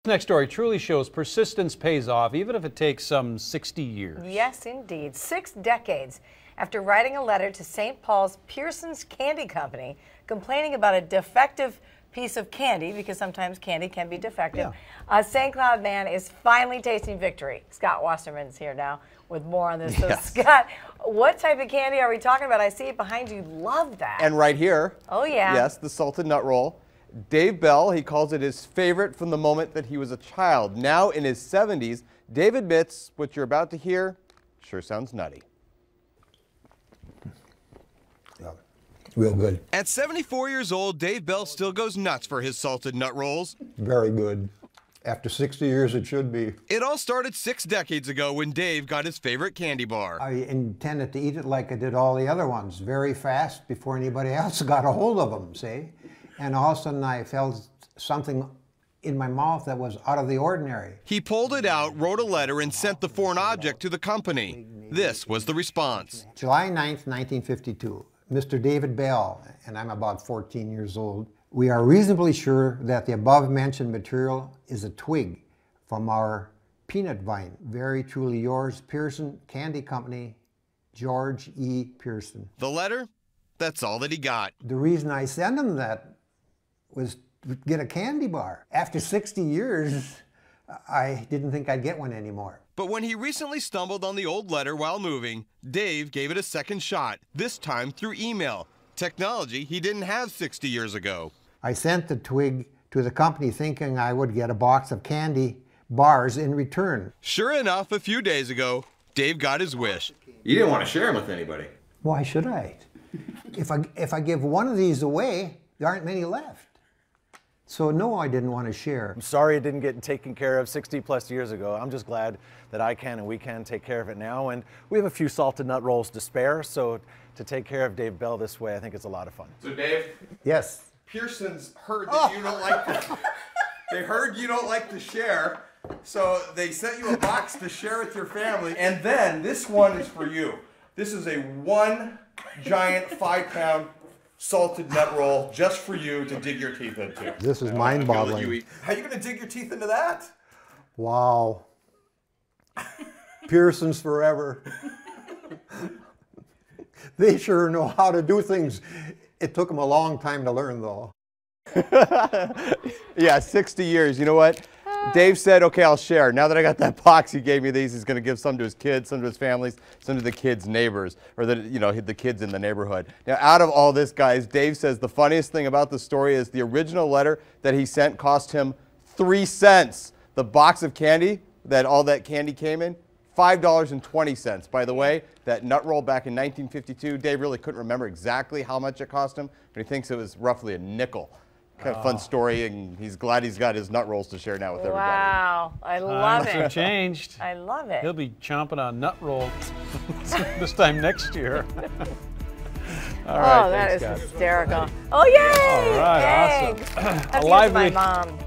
Next story truly shows persistence pays off, even if it takes some 60 years. Yes, indeed. 6 decades after writing a letter to St. Paul's Pearson's Candy Company complaining about a defective piece of candy, because sometimes candy can be defective, St. Cloud man is finally tasting victory. Scott Wasserman's here now with more on this. So, Scott, what type of candy are we talking about? I see it behind you. Love that. And right here. Oh, yeah. Yes, the salted nut roll. Dave Bell, he calls it his favorite from the moment that he was a child. Now in his 70s, Dave admits what you're about to hear sure sounds nutty. Yeah, real good. At 74 years old, Dave Bell still goes nuts for his salted nut rolls. Very good. After 60 years, it should be. It all started 6 decades ago when Dave got his favorite candy bar. I intended to eat it like I did all the other ones, very fast before anybody else got a hold of them, see? And all of a sudden I felt something in my mouth that was out of the ordinary. He pulled it out, wrote a letter, and sent the foreign object to the company. This was the response. July 9th, 1952. Mr. David Bell, and I'm about 14 years old, we are reasonably sure that the above-mentioned material is a twig from our peanut vine. Very truly yours, Pearson Candy Company, George E. Pearson. The letter? That's all that he got. The reason I sent him that was to get a candy bar. After 60 years, I didn't think I'd get one anymore. But when he recently stumbled on the old letter while moving, Dave gave it a second shot, this time through email. Technology he didn't have 60 years ago. I sent the twig to the company thinking I would get a box of candy bars in return. Sure enough, a few days ago, Dave got his wish. You didn't want to share them with anybody. Why should I? If I give one of these away, there aren't many left. So no, I didn't want to share. I'm sorry it didn't get taken care of 60 plus years ago. I'm just glad that I can and we can take care of it now. And we have a few salted nut rolls to spare, so to take care of Dave Bell this way, I think it's a lot of fun. So Dave? Yes? Pearson's heard that you don't like to, they heard you don't like to share, so they sent you a box to share with your family. And then this one is for you. This is a one giant 5-pound salted nut roll just for you to dig your teeth into. This is mind-boggling. How are you going to dig your teeth into that? Wow. Pearson's forever. They sure know how to do things. It took them a long time to learn, though. Yeah, 60 years. You know what? Dave said, okay, I'll share. Now that I got that box, he gave me these. He's going to give some to his kids, some to his families, some to the kids' neighbors, or the kids in the neighborhood. Now, out of all this, guys, Dave says the funniest thing about the story is the original letter that he sent cost him 3 cents. The box of candy that all that candy came in, $5.20. By the way, that nut roll back in 1952, Dave really couldn't remember exactly how much it cost him, but he thinks it was roughly a nickel. Kind of fun story, and he's glad he's got his nut rolls to share now with everybody. Wow, I love Times it. have changed. I love it. He'll be chomping on nut rolls this time next year. All right, Oh, that thanks, is Scott. hysterical. Oh, yay! All right, Thanks. awesome. Have to give it to lively, my mom.